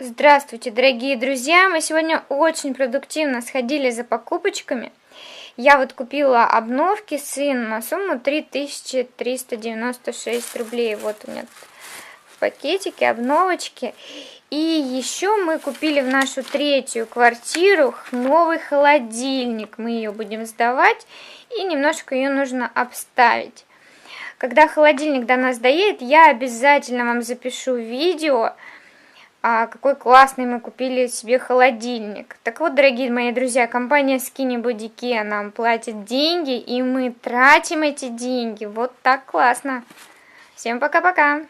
Здравствуйте, дорогие друзья! Мы сегодня очень продуктивно сходили за покупочками. Я вот купила обновки сыну на сумму 3396 рублей. Вот у меня в пакетике обновочки. И еще мы купили в нашу третью квартиру новый холодильник. Мы ее будем сдавать и немножко ее нужно обставить. Когда холодильник до нас доедет, я обязательно вам запишу видео, какой классный мы купили себе холодильник. Так вот, дорогие мои друзья, компания Skinny Body Care нам платит деньги, и мы тратим эти деньги. Вот так классно. Всем пока-пока.